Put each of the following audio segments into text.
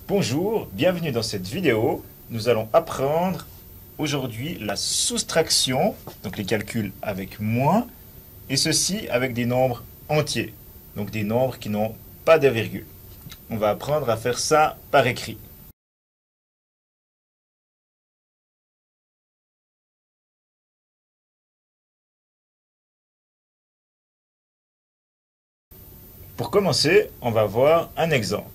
Bonjour, bienvenue dans cette vidéo. Nous allons apprendre aujourd'hui la soustraction, donc les calculs avec moins, et ceci avec des nombres entiers, donc des nombres qui n'ont pas de virgule. On va apprendre à faire ça par écrit. Pour commencer, on va voir un exemple.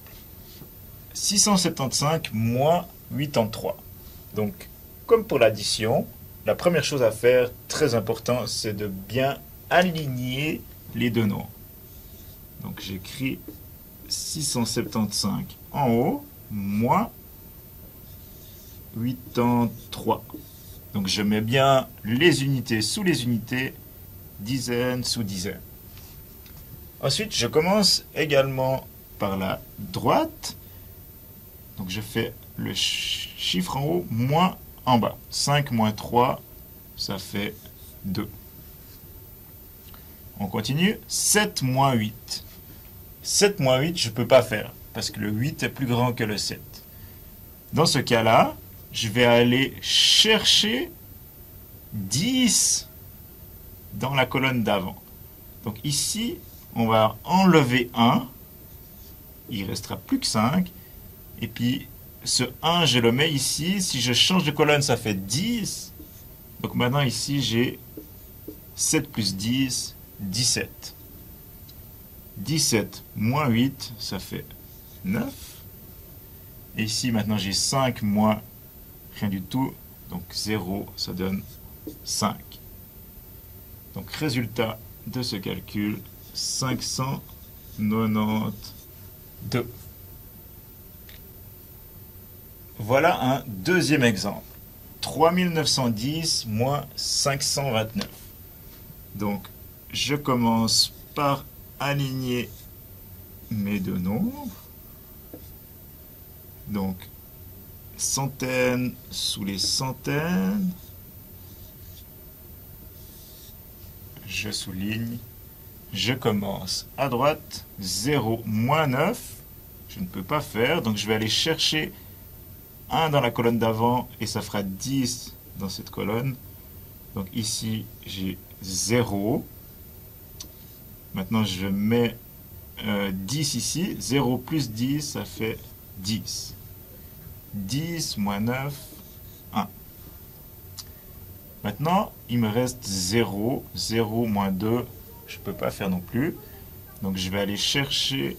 675 moins 83. Donc, comme pour l'addition, la première chose à faire, très important, c'est de bien aligner les deux nombres. Donc, j'écris 675 en haut, moins 83. Donc, je mets bien les unités sous les unités, dizaines sous dizaines. Ensuite, je commence également par la droite. Donc, je fais le chiffre en haut, moins en bas. 5 moins 3, ça fait 2. On continue. 7 moins 8. 7 moins 8, je ne peux pas faire, parce que le 8 est plus grand que le 7. Dans ce cas-là, je vais aller chercher 10 dans la colonne d'avant. Donc ici, on va enlever 1. Il ne restera plus que 5. Et puis, ce 1, je le mets ici. Si je change de colonne, ça fait 10. Donc maintenant, ici, j'ai 7 plus 10, 17. 17 moins 8, ça fait 9. Et ici, maintenant, j'ai 5 moins rien du tout. Donc 0, ça donne 5. Donc résultat de ce calcul, 592. Voilà un deuxième exemple. 3910 moins 529. Donc, je commence par aligner mes deux nombres. Donc, centaines sous les centaines. Je souligne. Je commence à droite. 0 moins 9. Je ne peux pas faire. Donc, je vais aller chercher 1 dans la colonne d'avant et ça fera 10 dans cette colonne. Donc ici, j'ai 0. Maintenant, je mets 10 ici. 0 plus 10, ça fait 10. 10 moins 9, 1. Maintenant, il me reste 0. 0 moins 2, je ne peux pas faire non plus. Donc je vais aller chercher.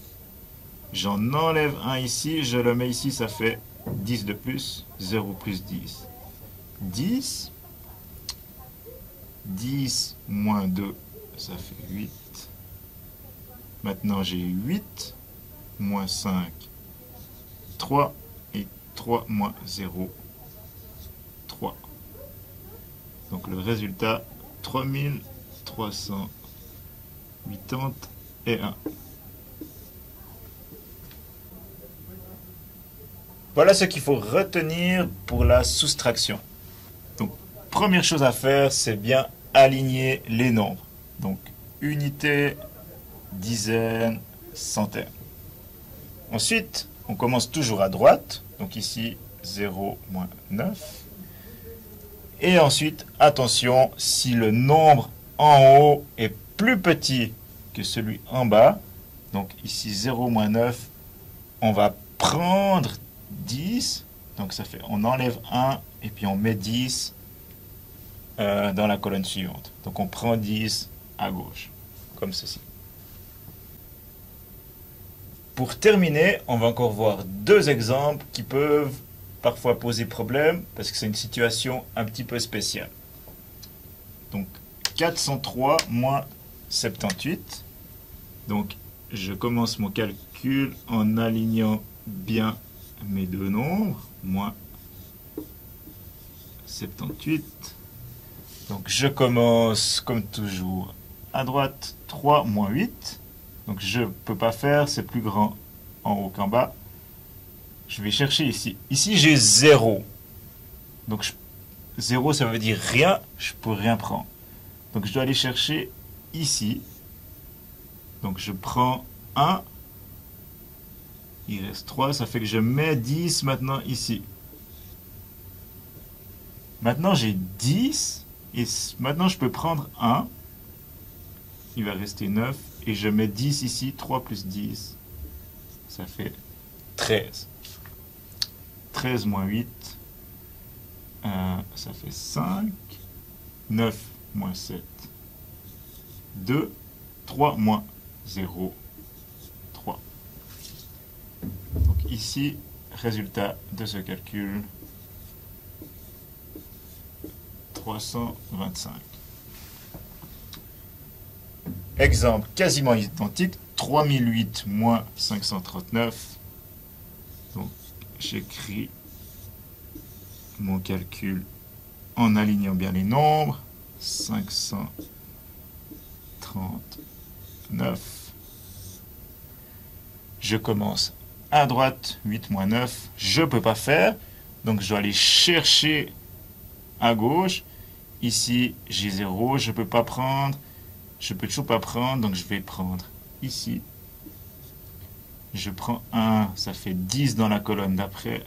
J'en enlève 1 ici. Je le mets ici, ça fait 10 de plus, 0 plus 10. 10. 10 moins 2, ça fait 8. Maintenant, j'ai 8 moins 5, 3. Et 3 moins 0, 3. Donc le résultat, 3381. Voilà ce qu'il faut retenir pour la soustraction. Donc, première chose à faire, c'est bien aligner les nombres. Donc, unité, dizaines, centaines. Ensuite, on commence toujours à droite. Donc ici, 0 moins 9. Et ensuite, attention, si le nombre en haut est plus petit que celui en bas, donc ici 0 moins 9, on va prendre 10, donc ça fait, on enlève 1 et puis on met 10 dans la colonne suivante. Donc on prend 10 à gauche, comme ceci. Pour terminer, on va encore voir deux exemples qui peuvent parfois poser problème parce que c'est une situation un petit peu spéciale. Donc 403 moins 78. Donc je commence mon calcul en alignant bien mes deux nombres, moins 78. Donc je commence comme toujours à droite, 3 moins 8. Donc je ne peux pas faire, c'est plus grand en haut qu'en bas. Je vais chercher ici. Ici j'ai 0. Donc 0 ça veut dire rien, je ne peux rien prendre. Donc je dois aller chercher ici. Donc je prends 1 Il reste 3, ça fait que je mets 10 maintenant ici. Maintenant j'ai 10 et maintenant je peux prendre 1. Il va rester 9 et je mets 10 ici. 3 plus 10, ça fait 13. 13 moins 8, ça fait 5. 9 moins 7, 2. 3 moins 0, 3. Donc ici, résultat de ce calcul, 325. Exemple quasiment identique, 3008 moins 539. Donc j'écris mon calcul en alignant bien les nombres. 539. Je commence à droite, 8 moins 9. Je ne peux pas faire, donc je dois aller chercher à gauche. Ici, j'ai 0, je ne peux pas prendre. Je ne peux toujours pas prendre, donc je vais prendre ici. Je prends 1, ça fait 10 dans la colonne d'après.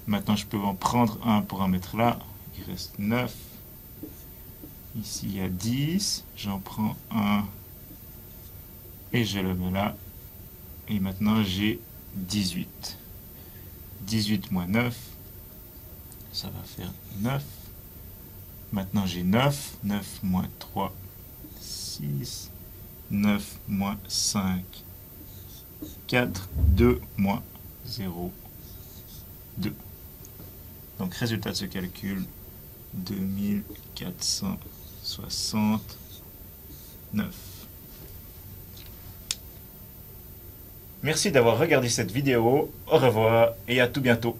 Maintenant, je peux en prendre 1 pour en mettre là. Il reste 9. Ici, il y a 10. J'en prends 1 et je le mets là. Et maintenant, j'ai 18. 18 moins 9, ça va faire 9. Maintenant, j'ai 9. 9 moins 3, 6. 9 moins 5, 4. 2 moins 0, 2. Donc, résultat de ce calcul, 2469. Merci d'avoir regardé cette vidéo. Au revoir et à tout bientôt.